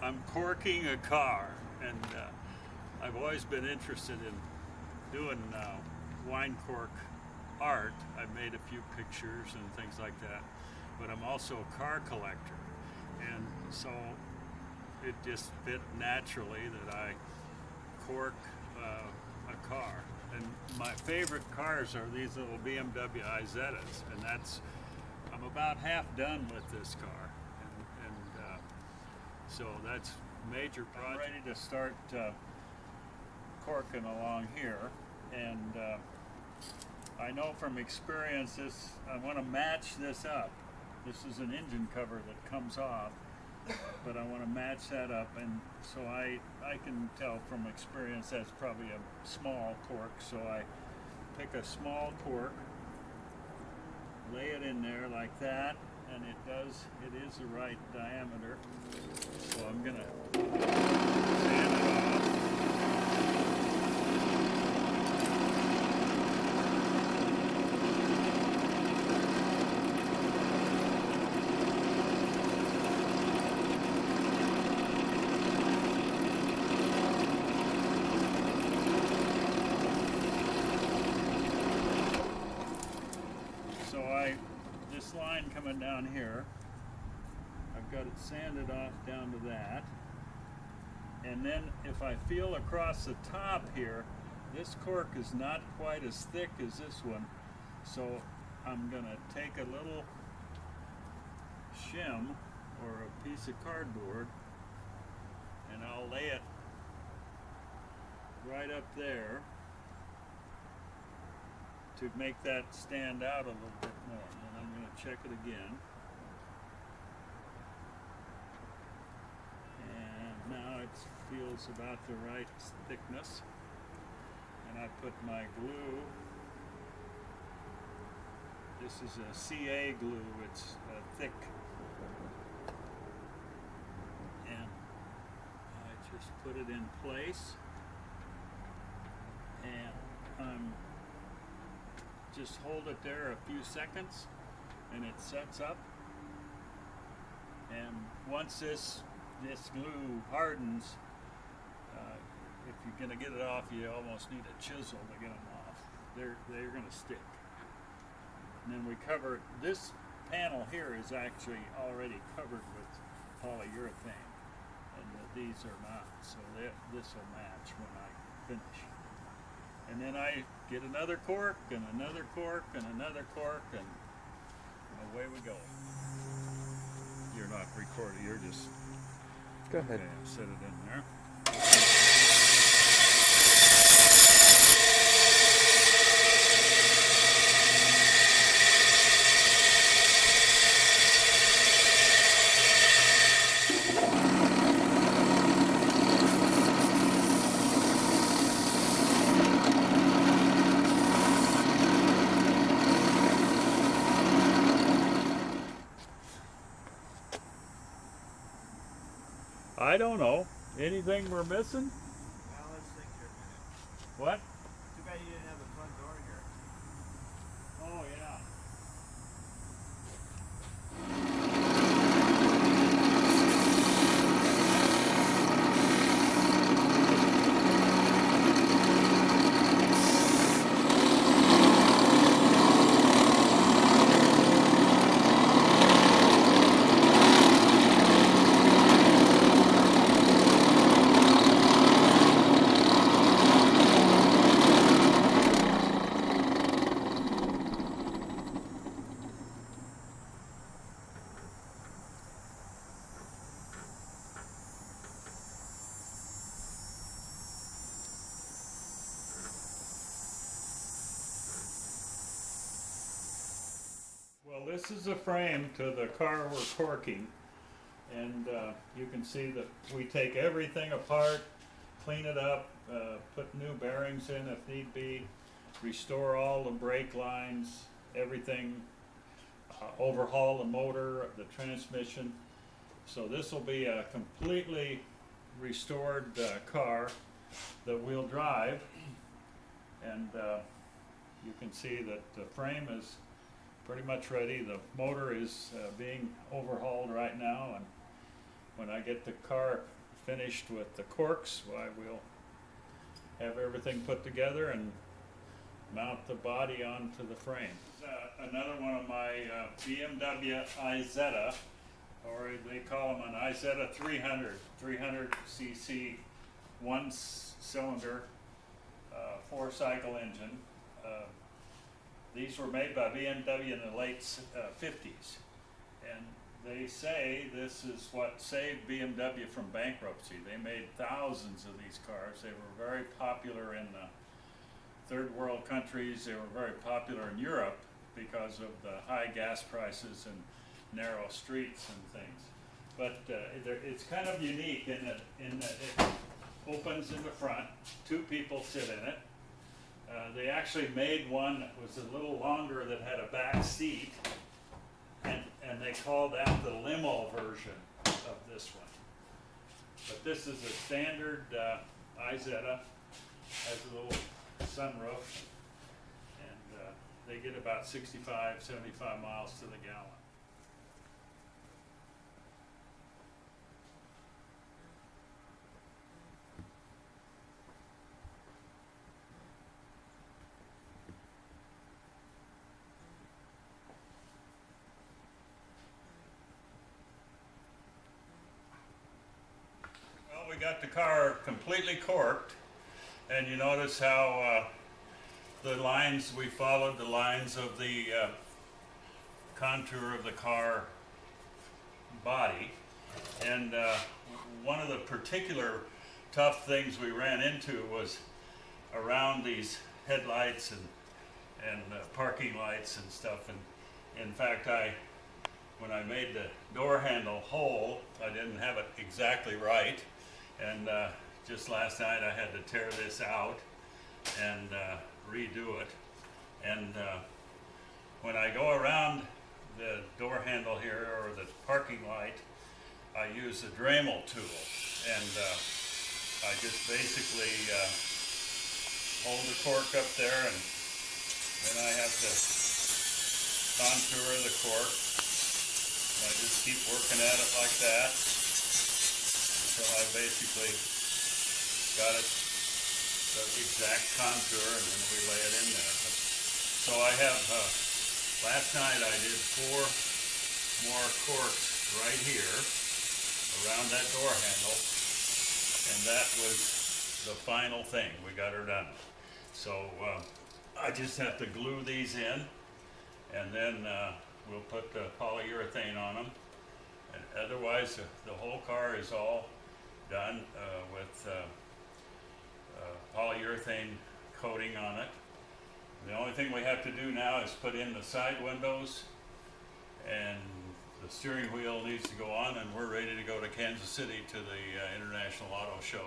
I'm corking a car, and I've always been interested in doing wine cork art. I've made a few pictures and things like that, but I'm also a car collector, and so it just fit naturally that I cork a car. And my favorite cars are these little BMW Izettas, and I'm about half done with this car, and so that's major project. I'm ready to start corking along here, and I know from experience I want to match this up. This is an engine cover that comes off, but I want to match that up, and so I can tell from experience that's probably a small cork, so I pick a small cork, lay it in there like that, and it is the right diameter, so I'm going to sand it off. This line coming down here, I've got it sanded off down to that, and then if I feel across the top here, this cork is not quite as thick as this one, so I'm going to take a little shim or a piece of cardboard and I'll lay it right up there to make that stand out a little bit more. And I'm going to check it again. And now it feels about the right thickness. And I put my glue. This is a CA glue. It's thick. And I just put it in place. And I'm just hold it there a few seconds and it sets up, and once this glue hardens, if you're going to get it off, you almost need a chisel to get them off. They're going to stick. And then we cover this panel here is actually already covered with polyurethane, and these are not, so this will match when I finish. And then I get another cork and another cork and another cork, and away we go. You're not recording, you're just... Go ahead. Okay, set it in there. I don't know. Anything we're missing? Well, let's think here a minute. What? Too bad you didn't have the front door here. Oh, yeah. Well, this is the frame to the car we're corking, and you can see that we take everything apart, clean it up, put new bearings in if need be, restore all the brake lines, everything, overhaul the motor, the transmission. So this will be a completely restored car that we'll drive, and you can see that the frame is pretty much ready. The motor is being overhauled right now, when I get the car finished with the corks, why we'll have everything put together and mount the body onto the frame. Another one of my BMW Izetta, or they call them an Izetta 300cc, one-cylinder, four-cycle engine. These were made by BMW in the late 50s, and they say this is what saved BMW from bankruptcy. They made thousands of these cars. They were very popular in third world countries. They were very popular in Europe because of the high gas prices and narrow streets and things. But it's kind of unique in that it opens in the front. Two people sit in it. They actually made one that was a little longer that had a back seat, and they call that the limo version of this one. But this is a standard Izetta, has a little sunroof, and they get about 65, 75 miles to the gallon. We got the car completely corked, and you notice how the lines, we followed the lines of the contour of the car body. And one of the particular tough things we ran into was around these headlights and parking lights and stuff. And in fact, when I made the door handle hole, I didn't have it exactly right. And just last night I had to tear this out and redo it. And when I go around the door handle here, or the parking light, I use the Dremel tool. And I just basically hold the cork up there, and then I have to contour the cork. And I just keep working at it like that. So I basically got it the exact contour, and then we lay it in there. So I have, last night I did 4 more corks right here around that door handle, and that was the final thing. We got her done. So I just have to glue these in, and then we'll put the polyurethane on them. And otherwise, the whole car is all done with polyurethane coating on it. The only thing we have to do now is put in the side windows, and the steering wheel needs to go on, and we're ready to go to Kansas City to the International Auto Show.